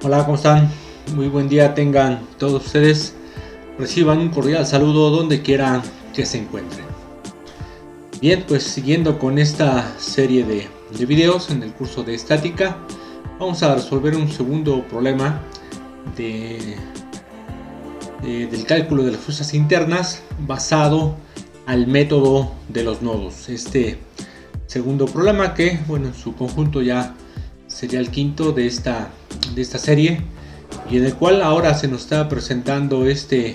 Hola, ¿cómo están? Muy buen día tengan todos ustedes. Reciban un cordial saludo donde quiera que se encuentren. Bien, pues siguiendo con esta serie de videos en el curso de estática, vamos a resolver un segundo problema del cálculo de las fuerzas internas basado al método de los nodos. Este segundo problema que, bueno, en su conjunto ya sería el quinto de esta serie, y en el cual ahora se nos está presentando este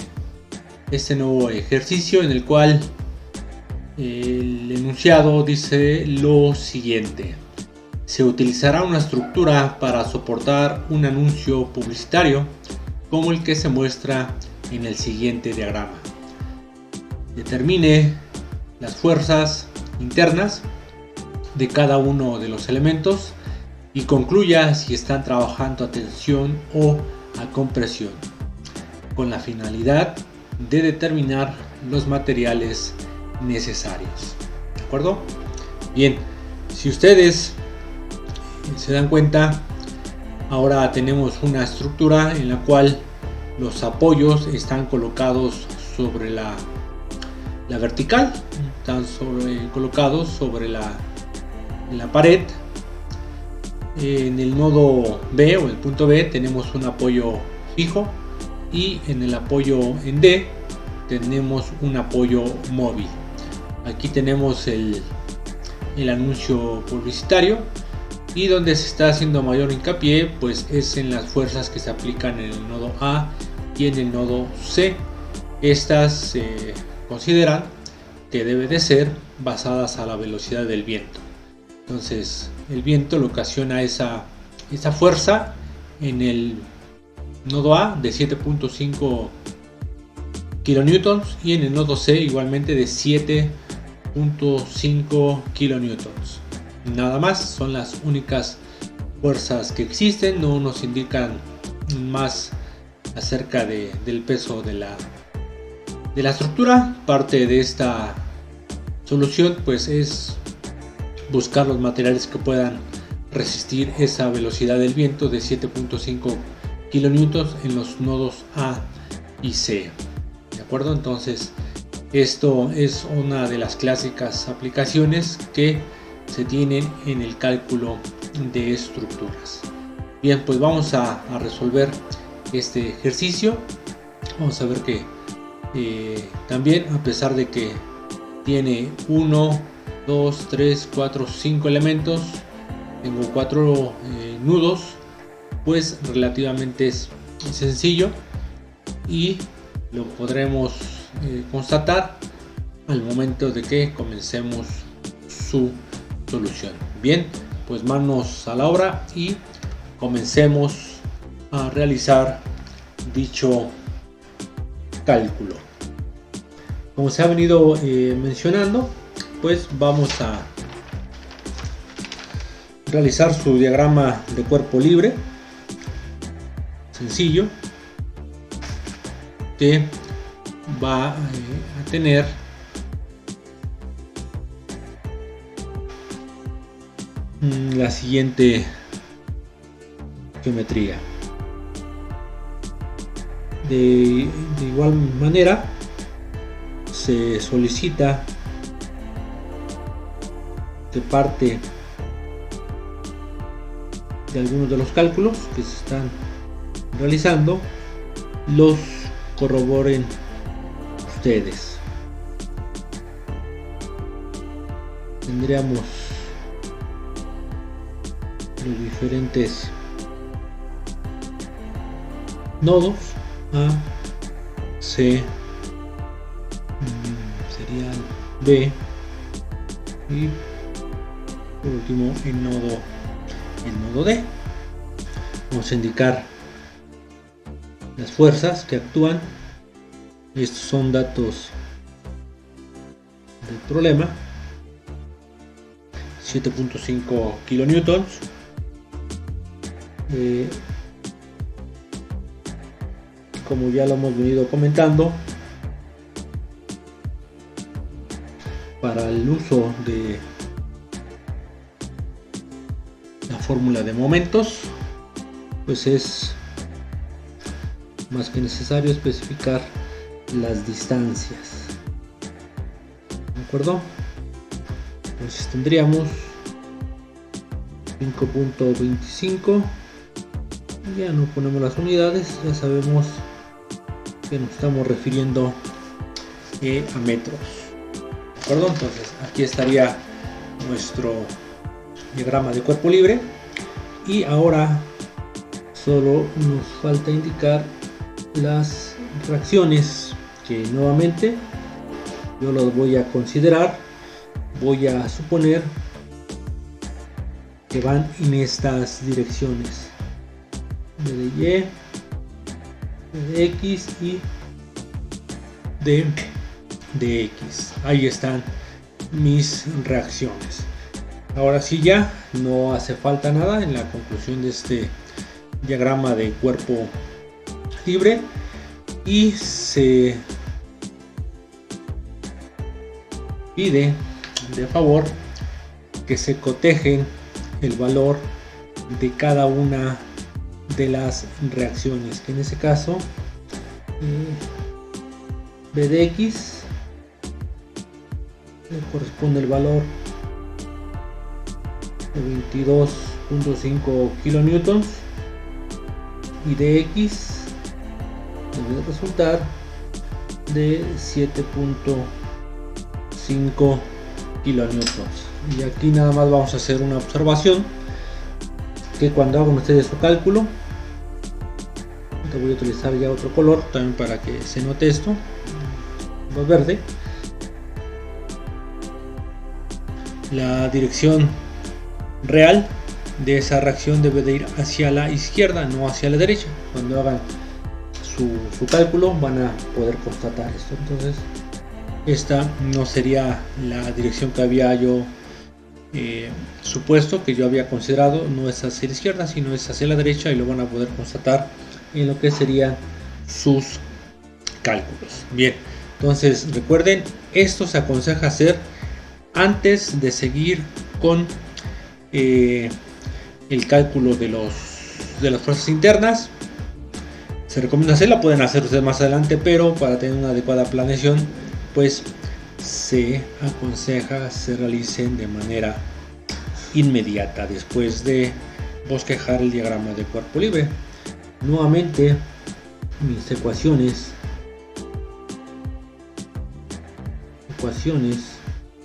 nuevo ejercicio, en el cual el enunciado dice lo siguiente: se utilizará una estructura para soportar un anuncio publicitario como el que se muestra en el siguiente diagrama. Determine las fuerzas internas de cada uno de los elementos y concluya si están trabajando a tensión o a compresión, con la finalidad de determinar los materiales necesarios. ¿De acuerdo? Bien, si ustedes se dan cuenta, ahora tenemos una estructura en la cual los apoyos están colocados sobre la vertical, están colocados sobre la pared. En el nodo B o el punto B tenemos un apoyo fijo, y en el apoyo en D tenemos un apoyo móvil. Aquí tenemos el anuncio publicitario, y donde se está haciendo mayor hincapié pues es en las fuerzas que se aplican en el nodo A y en el nodo C. Estas se consideran que debe de ser basadas a la velocidad del viento. Entonces el viento le ocasiona esa fuerza en el nodo A de 7.5 kilonewtons y en el nodo C igualmente de 7.5 kilonewtons. Nada más, son las únicas fuerzas que existen. No nos indican más acerca del peso de la estructura. Parte de esta solución pues es buscar los materiales que puedan resistir esa velocidad del viento de 7.5 kilonewtons en los nodos A y C. ¿De acuerdo? Entonces esto es una de las clásicas aplicaciones que se tienen en el cálculo de estructuras. Bien, pues vamos a resolver este ejercicio. Vamos a ver que también, a pesar de que tiene 1, 2, 3, 4, 5 elementos, tengo 4 nudos, pues relativamente es sencillo y lo podremos constatar al momento de que comencemos su solución. Bien, pues manos a la obra y comencemos a realizar dicho cálculo. Como se ha venido mencionando, pues vamos a realizar su diagrama de cuerpo libre sencillo, que va a tener la siguiente geometría. De igual manera se solicita de parte de algunos de los cálculos que se están realizando los corroboren ustedes. Tendríamos los diferentes nodos A, C, sería B, y por último el nodo D. Vamos a indicar las fuerzas que actúan. Estos son datos del problema: 7.5 kilonewtons, como ya lo hemos venido comentando, para el uso de la fórmula de momentos, pues es más que necesario especificar las distancias. ¿De acuerdo? Entonces tendríamos 5.25. Ya no ponemos las unidades, ya sabemos que nos estamos refiriendo a metros. ¿De acuerdo? Entonces aquí estaría nuestro diagrama de cuerpo libre, y ahora solo nos falta indicar las reacciones, que nuevamente yo las voy a considerar. Voy a suponer que van en estas direcciones: B de Y, B de X y D de X. Ahí están mis reacciones. Ahora sí, ya no hace falta nada en la conclusión de este diagrama de cuerpo libre, y se pide de favor que se cotejen el valor de cada una de las reacciones, que en ese caso B de X le corresponde el valor de 22.5 kilonewtons, y de X debe resultar de 7.5 kilonewtons. Y aquí nada más vamos a hacer una observación, que cuando hagan ustedes su cálculo, te voy a utilizar ya otro color también para que se note esto, color verde. La dirección real de esa reacción debe de ir hacia la izquierda, no hacia la derecha. Cuando hagan su cálculo van a poder constatar esto. Entonces esta no sería la dirección que había yo supuesto, que yo había considerado. No es hacia la izquierda, sino es hacia la derecha, y lo van a poder constatar en lo que serían sus cálculos. Bien, entonces recuerden, esto se aconseja hacer antes de seguir con el cálculo de las fuerzas internas. Se recomienda hacerla, pueden hacer ustedes más adelante, pero para tener una adecuada planeación, pues se aconseja se realicen de manera inmediata después de bosquejar el diagrama de cuerpo libre. Nuevamente, mis ecuaciones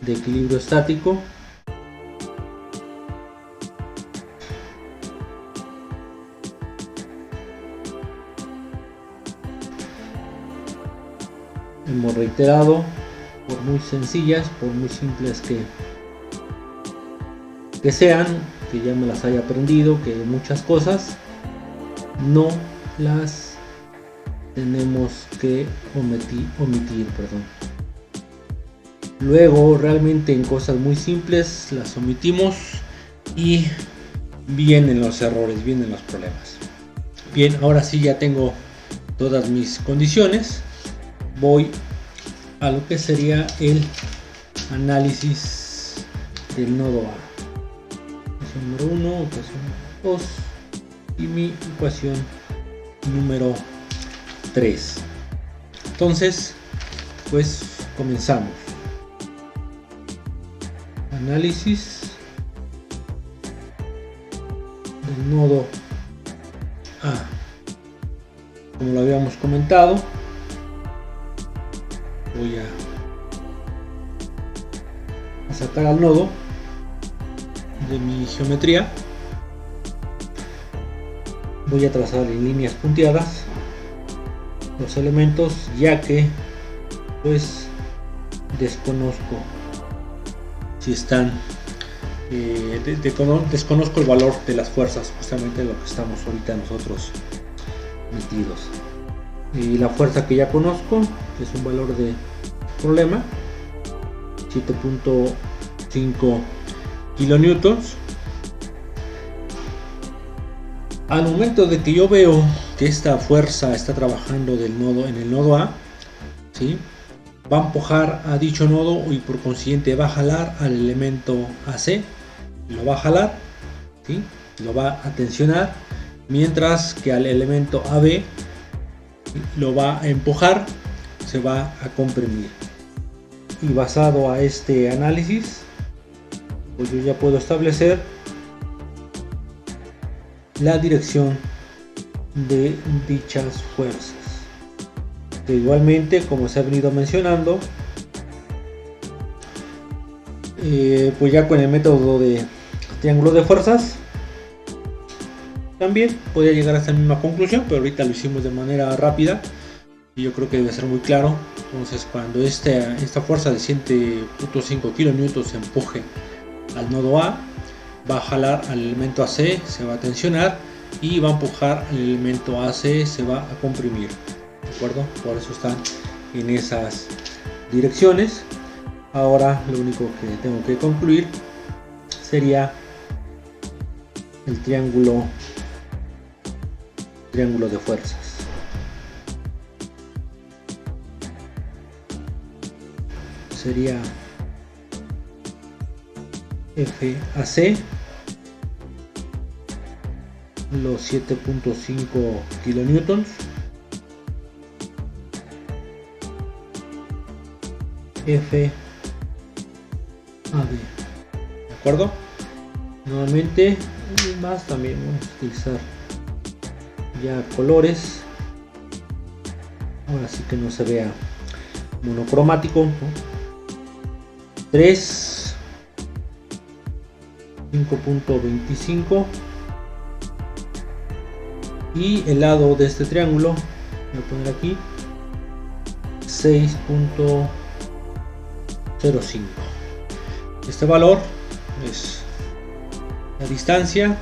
de equilibrio estático. Hemos reiterado, por muy sencillas, por muy simples que sean, que ya me las haya aprendido, que muchas cosas no las tenemos que omitir. Luego realmente en cosas muy simples las omitimos y vienen los errores, vienen los problemas. Bien, ahora sí ya tengo todas mis condiciones. Voy a lo que sería el análisis del nodo A. Ecuación número 1, ecuación número 2 y mi ecuación número 3. Entonces, pues comenzamos. Análisis del nodo A. Como lo habíamos comentado, voy a sacar al nodo de mi geometría. Voy a trazar en líneas punteadas los elementos, ya que pues desconozco si están desconozco el valor de las fuerzas, justamente lo que estamos ahorita nosotros metidos. Y la fuerza que ya conozco, que es un valor de problema, 7.5 kilonewtons. Al momento de que yo veo que esta fuerza está trabajando en el nodo A, ¿sí?, va a empujar a dicho nodo y por consiguiente va a jalar al elemento AC, lo va a jalar, ¿sí?, lo va a tensionar, mientras que al elemento AB lo va a empujar, se va a comprimir. Y basado a este análisis, pues yo ya puedo establecer la dirección de dichas fuerzas. Que igualmente, como se ha venido mencionando, pues ya con el método de triángulo de fuerzas también podría llegar a esta misma conclusión, pero ahorita lo hicimos de manera rápida y yo creo que debe ser muy claro. Entonces, cuando esta fuerza de 7.5 kN se empuje al nodo A, va a jalar al elemento AC, se va a tensionar y va a empujar al elemento AC, se va a comprimir, ¿de acuerdo? Por eso están en esas direcciones. Ahora lo único que tengo que concluir sería el triángulo de fuerzas. Sería FAC, los 7.5 kilonewtons, FAB, ¿de acuerdo? Nuevamente, más también vamos a utilizar ya colores, ahora sí que no se vea monocromático, ¿no? 3, 5.25 y el lado de este triángulo voy a poner aquí 6.05. Este valor es la distancia,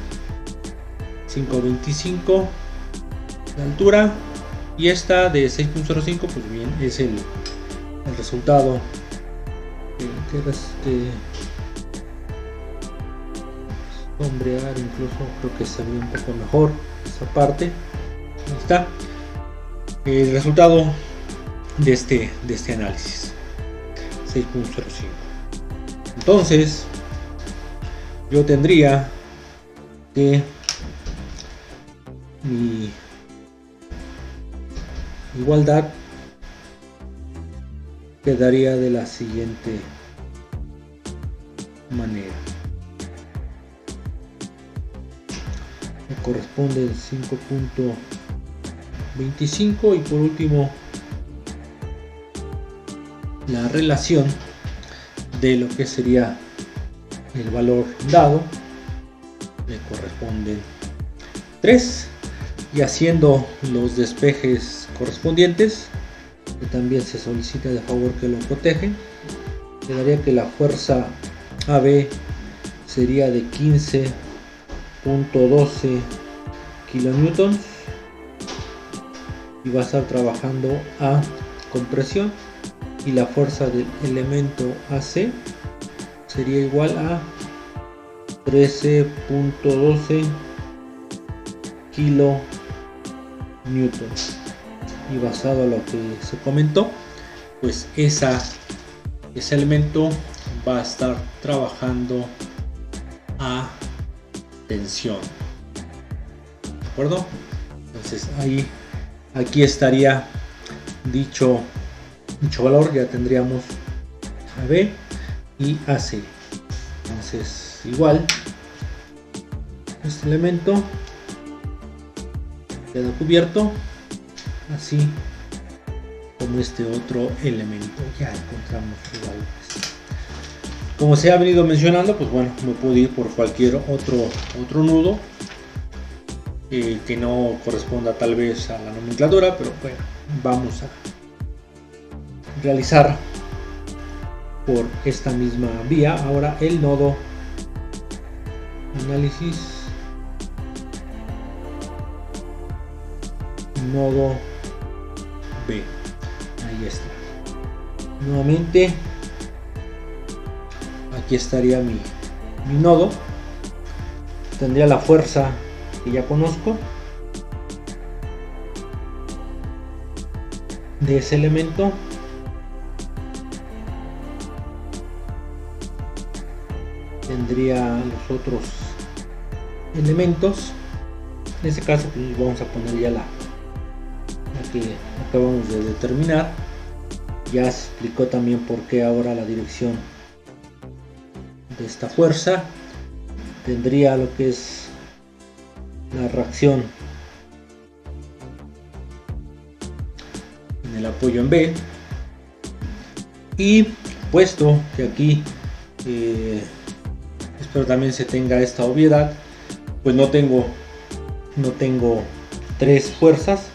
5.25 la altura, y esta de 6.05 pues bien es el resultado que sombrear, incluso creo que se ve un poco mejor esa parte. Ahí está el resultado de este análisis, 6.05. Entonces yo tendría que mi igualdad quedaría de la siguiente manera. Me corresponde el 5.25 y por último la relación de lo que sería el valor dado me corresponden 3, y haciendo los despejes correspondientes, que también se solicita de favor que lo protejan, quedaría que la fuerza AB sería de 15.12 kilonewtons y va a estar trabajando a compresión, y la fuerza del elemento AC sería igual a 13.12 kilonewtons, y basado en lo que se comentó, pues ese elemento va a estar trabajando a tensión, ¿de acuerdo? Entonces aquí estaría dicho valor, ya tendríamos AB y AC. Entonces igual este elemento queda cubierto, así como este otro elemento. Ya encontramos igual. Como se ha venido mencionando, pues bueno, me puedo ir por cualquier otro nudo que no corresponda tal vez a la nomenclatura, pero bueno, vamos a realizar por esta misma vía. Ahora el nodo análisis, nodo B, ahí está. Nuevamente aquí estaría mi nodo, tendría la fuerza que ya conozco de ese elemento, tendría los otros elementos. En este caso pues vamos a poner ya la que acabamos de determinar. Ya se explicó también por qué ahora la dirección de esta fuerza tendría lo que es la reacción en el apoyo en B, y puesto que aquí espero también se tenga esta obviedad, pues no tengo tres fuerzas,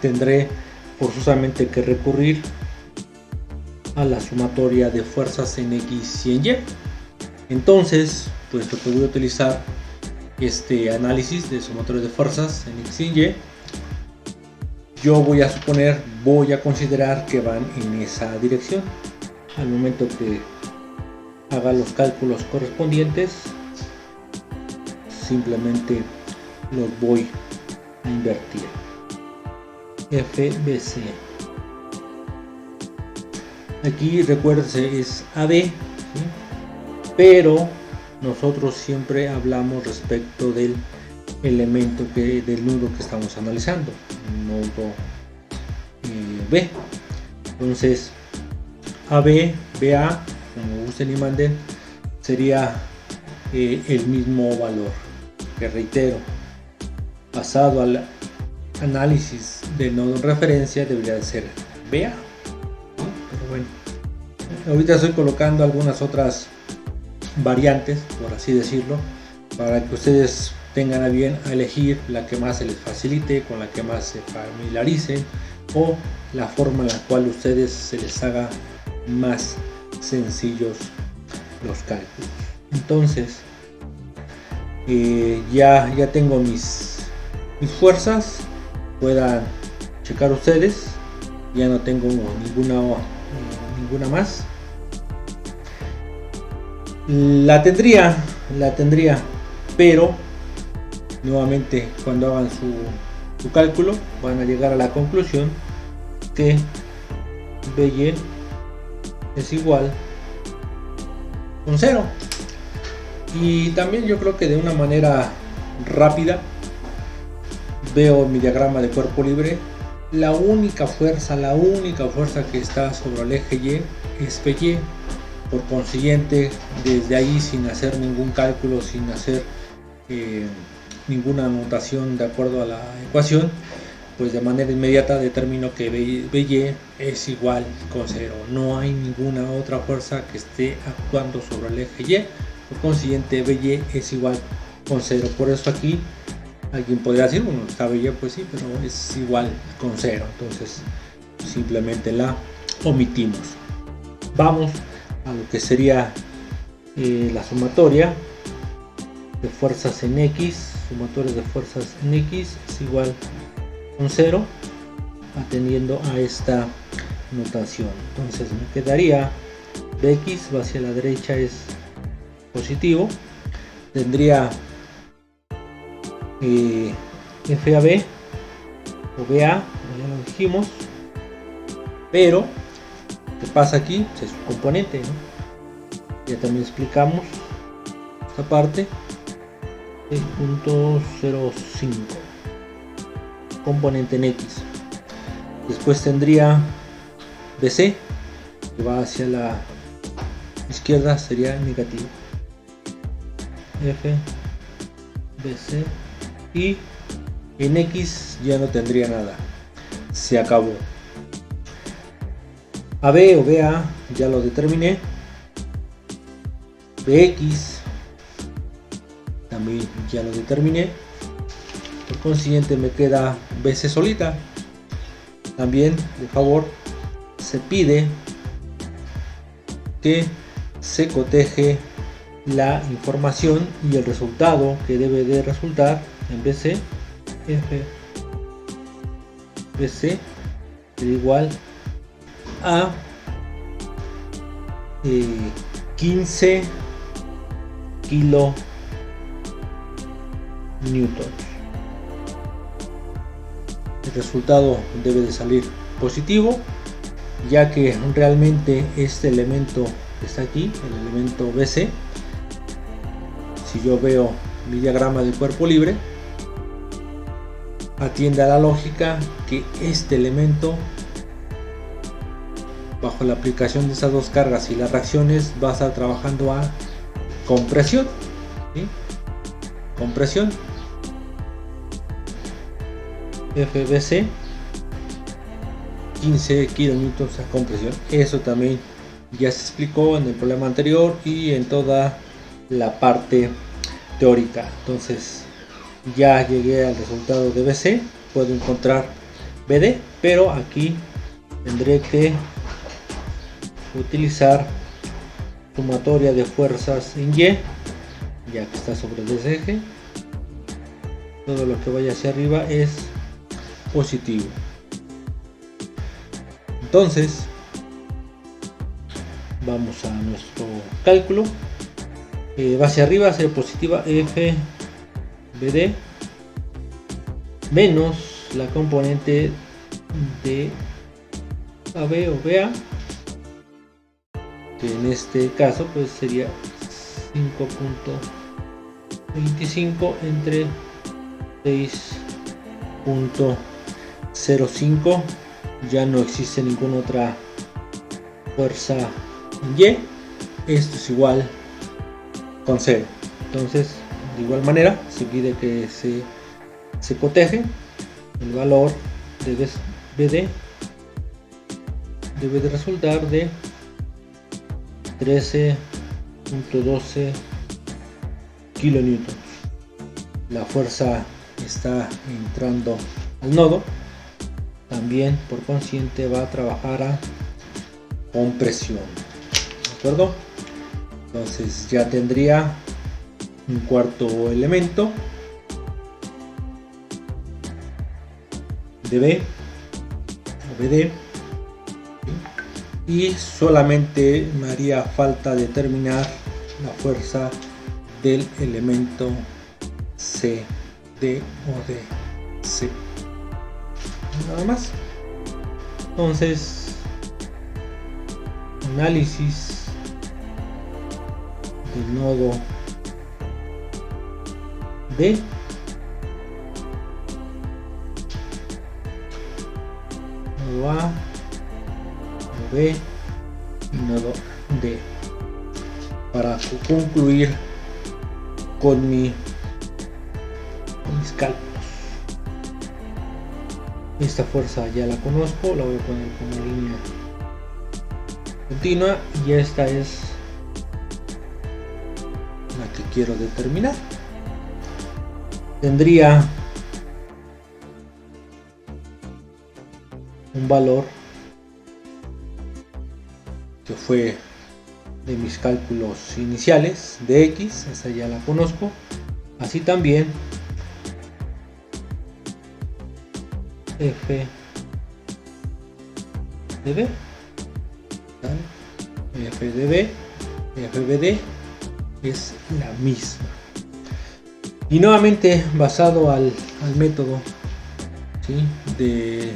tendré forzosamente que recurrir a la sumatoria de fuerzas en X y en Y. Entonces, puesto que voy a utilizar este análisis de sumatoria de fuerzas en X y en Y, yo voy a considerar que van en esa dirección. Al momento que haga los cálculos correspondientes, simplemente los voy a invertir. FBC. Aquí recuérdense es AD, ¿sí? Pero nosotros siempre hablamos respecto del elemento del nudo que estamos analizando, nudo B. Entonces AB, BA, como gusten y manden, sería el mismo valor, que reitero, basado al análisis del nodo en referencia debería de ser BA. Pero bueno, ahorita estoy colocando algunas otras variantes, por así decirlo, para que ustedes tengan a bien a elegir la que más se les facilite, con la que más se familiaricen, o la forma en la cual ustedes se les haga más sencillos los cálculos. Entonces ya tengo mis fuerzas, puedan checar ustedes, ya no tengo ninguna más. La tendría, pero nuevamente cuando hagan su cálculo van a llegar a la conclusión que BY es igual con 0. Y también yo creo que de una manera rápida veo mi diagrama de cuerpo libre. La única fuerza que está sobre el eje Y es BY. Por consiguiente, desde ahí, sin hacer ningún cálculo, sin hacer ninguna anotación de acuerdo a la ecuación, pues de manera inmediata determino que BY es igual con 0. No hay ninguna otra fuerza que esté actuando sobre el eje Y. Por consiguiente, BY es igual con 0. Por eso aquí alguien podría decir, bueno, está BY, pues sí, pero es igual con 0. Entonces simplemente la omitimos. Vamos a lo que sería la sumatoria de fuerzas en X. Sumatoria de fuerzas en X es igual con 0, atendiendo a esta notación. Entonces me quedaría BX va hacia la derecha es positivo, tendría FAB o BA, ya lo dijimos, pero ¿qué pasa aquí? Pues es su componente, ¿no? Ya también explicamos esta parte, 6.05 componente en X. Después tendría BC, que va hacia la izquierda, sería negativo. F, BC, y en X ya no tendría nada, se acabó. AB o BA ya lo determiné. BX también ya lo determiné. Por consiguiente me queda BC solita. También, de favor, se pide que se coteje la información y el resultado que debe de resultar en BC. F BC es igual a 15 kilonewtons. El resultado debe de salir positivo, ya que realmente este elemento que está aquí, el elemento BC, si yo veo mi diagrama del cuerpo libre, atiende a la lógica que este elemento, bajo la aplicación de esas dos cargas y las reacciones, va a estar trabajando a compresión, ¿sí? Compresión FBC 15 kN a compresión. Eso también ya se explicó en el problema anterior y en toda la parte teórica. Entonces ya llegué al resultado de BC, puedo encontrar BD, pero aquí tendré que utilizar sumatoria de fuerzas en Y, ya que está sobre el eje. Todo lo que vaya hacia arriba es positivo. Entonces vamos a nuestro cálculo. Va hacia arriba, va a ser positiva FBD menos la componente de AB o BA, que en este caso pues sería 5.25 entre 6.05. Ya no existe ninguna otra fuerza Y. Esto es igual con 0. Entonces, de igual manera, se pide que se coteje. El valor de BD debe de resultar de 13.12 kN. La fuerza está entrando al nodo, también por consiguiente va a trabajar a compresión, ¿de acuerdo? Entonces ya tendría un cuarto elemento de B o BD, y solamente me haría falta determinar la fuerza del elemento C, D o DC, nada más. Entonces, análisis del nodo D, nodo A, nodo B y nodo D, para concluir con mis cálculos. Esta fuerza ya la conozco, la voy a poner como línea continua, y esta es la que quiero determinar. Tendría un valor que fue de mis cálculos iniciales de X, esa ya la conozco. Así también F de B, F de B, FBD es la misma. Y nuevamente, basado al método, ¿sí?, de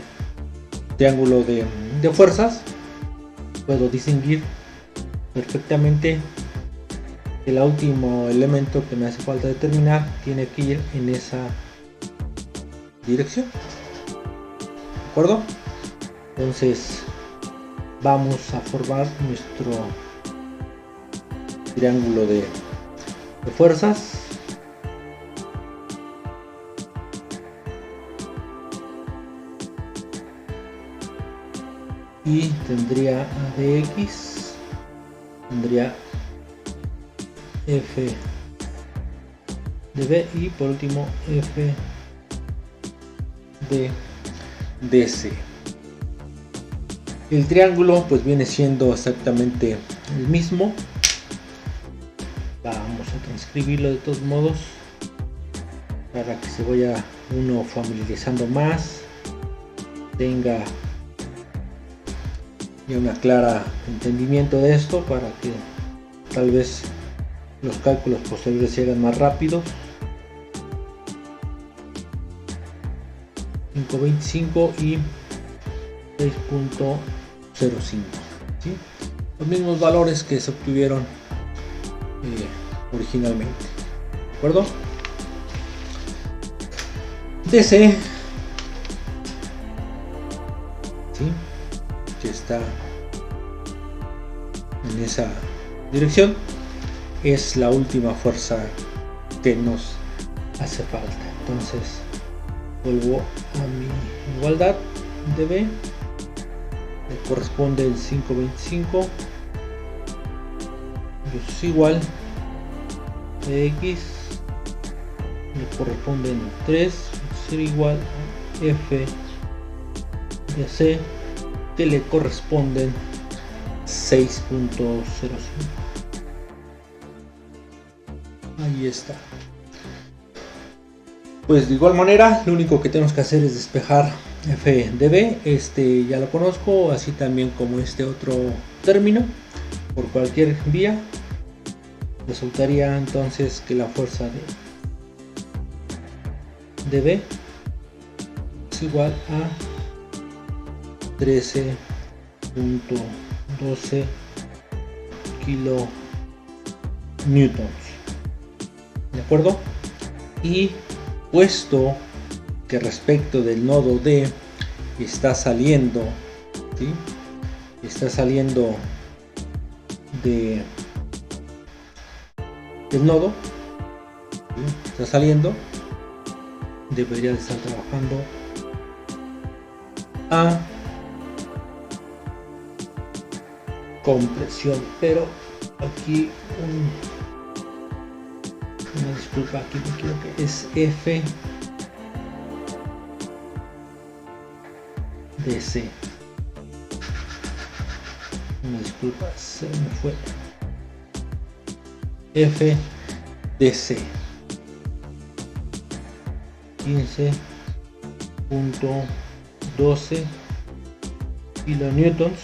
triángulo de fuerzas, puedo distinguir perfectamente que el último elemento que me hace falta determinar tiene que ir en esa dirección, ¿de acuerdo? Entonces vamos a formar nuestro triángulo de fuerzas. Y tendría ADX, tendría F de B y por último F de DC. El triángulo pues viene siendo exactamente el mismo. Vamos a transcribirlo de todos modos para que se vaya uno familiarizando más, tenga ya una clara entendimiento de esto, para que tal vez los cálculos posteriores se hagan más rápidos. 5.25 y 6.05, ¿sí? Los mismos valores que se obtuvieron originalmente, ¿de acuerdo? DC ¿sí? Que está en esa dirección, es la última fuerza que nos hace falta. Entonces vuelvo a mi igualdad de B, le corresponde el 525, eso es igual de X, le corresponden 3, ser igual a F de C, que le corresponden 6.05. Ahí está. Pues de igual manera, lo único que tenemos que hacer es despejar F de B. Este ya lo conozco, así también como este otro término, por cualquier vía. Resultaría entonces que la fuerza de B es igual a 13.12 kilonewtons. ¿De acuerdo? Y puesto que respecto del nodo D está saliendo, ¿sí? Está saliendo del nodo, ¿sí? Está saliendo, debería de estar trabajando a compresión, pero aquí una disculpa, aquí me equivoqué, es F de C. Una disculpa, se me fue. F de C 15.12 kilonewtons.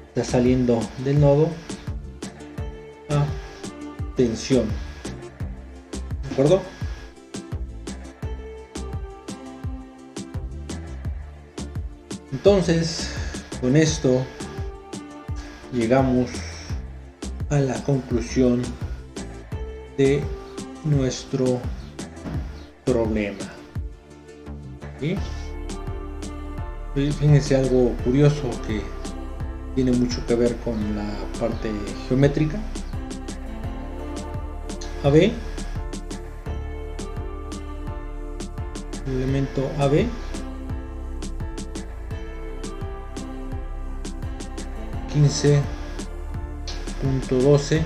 Está saliendo del nodo a tensión. ¿De acuerdo? Entonces, con esto llegamos a la conclusión de nuestro problema. ¿Sí? Fíjense algo curioso que tiene mucho que ver con la parte geométrica. AB, el elemento AB, 15.12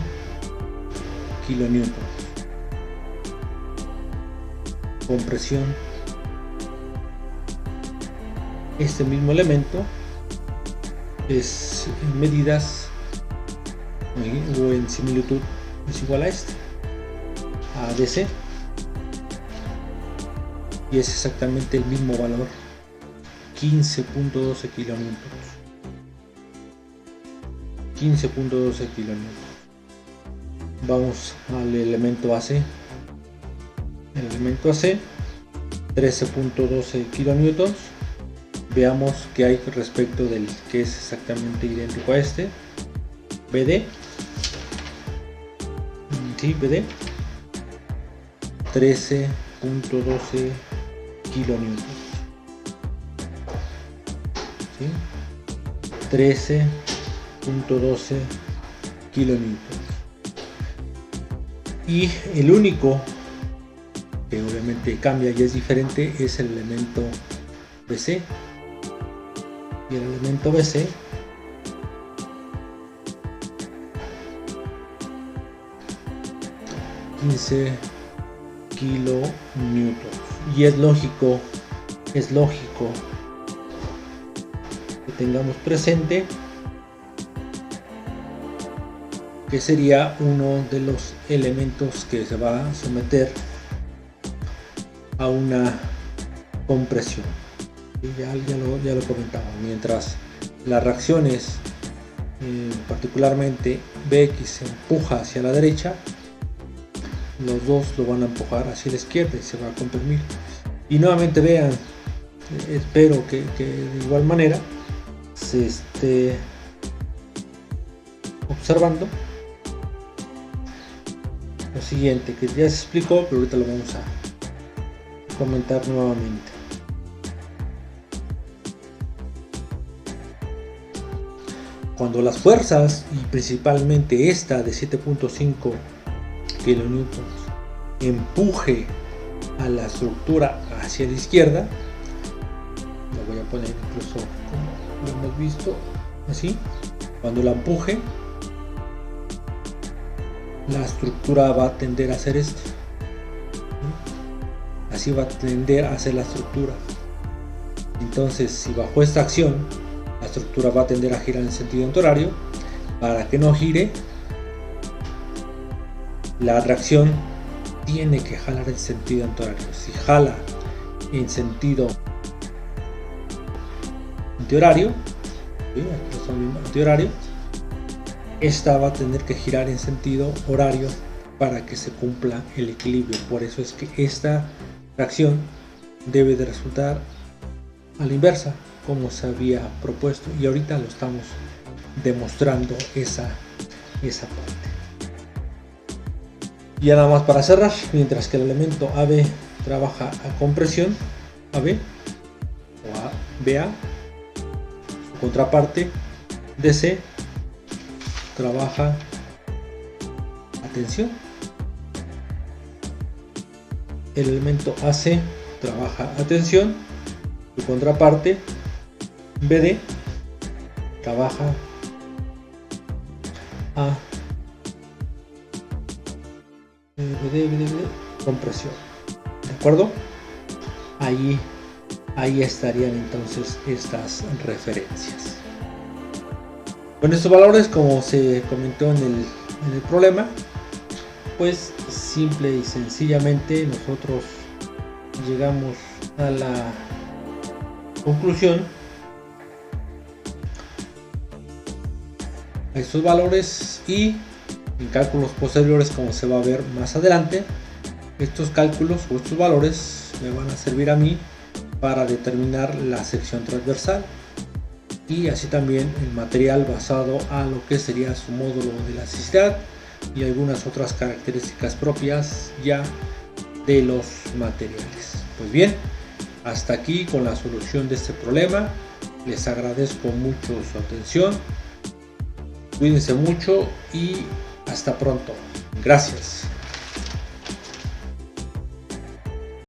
kilonewtons. Compresión. Este mismo elemento es en medidas o en similitud es igual a este, a DC, y es exactamente el mismo valor, 15.12 kilonewtons. 15.12 kilonewtons. Vamos al elemento AC. El elemento AC, 13.12 kilonewtons. Veamos qué hay respecto del que es exactamente idéntico a este. BD. Sí, BD. 13.12 kilonewtons. ¿Sí? 13.12 kilonewtons. Y el único que obviamente cambia y es diferente es el elemento BC. Y el elemento BC $15 kilonewtons. Y es lógico que tengamos presente que sería uno de los elementos que se va a someter a una compresión. Ya lo comentaba, mientras las reacciones, particularmente BX, se empuja hacia la derecha, los dos lo van a empujar hacia la izquierda y se va a comprimir. Y nuevamente vean, espero que de igual manera se esté observando lo siguiente, que ya se explicó, pero ahorita lo vamos a comentar nuevamente. Cuando las fuerzas, y principalmente esta de 7.5 kN, empuje a la estructura hacia la izquierda, lo voy a poner incluso como lo hemos visto, así, cuando la empuje, la estructura va a tender a hacer esto, así va a tender a hacer la estructura. Entonces, si bajo esta acción la estructura va a tender a girar en sentido antihorario, para que no gire, la atracción tiene que jalar en sentido antihorario. Si jala en sentido antihorario, esta va a tener que girar en sentido horario para que se cumpla el equilibrio. Por eso es que esta tracción debe de resultar a la inversa, como se había propuesto, y ahorita lo estamos demostrando esa parte. Y ya nada más para cerrar, mientras que el elemento AB trabaja a compresión, AB o BA, su contraparte DC trabaja a tensión. El elemento AC trabaja a tensión, su contraparte BD trabaja a compresión. ¿De acuerdo? Ahí estarían entonces estas referencias. Con estos valores, como se comentó en el problema, pues simple y sencillamente nosotros llegamos a la conclusión a estos valores, y en cálculos posteriores, como se va a ver más adelante, estos cálculos o estos valores me van a servir a mí para determinar la sección transversal, y así también el material basado a lo que sería su módulo de elasticidad y algunas otras características propias ya de los materiales. Pues bien, hasta aquí con la solución de este problema. Les agradezco mucho su atención, cuídense mucho y hasta pronto. Gracias.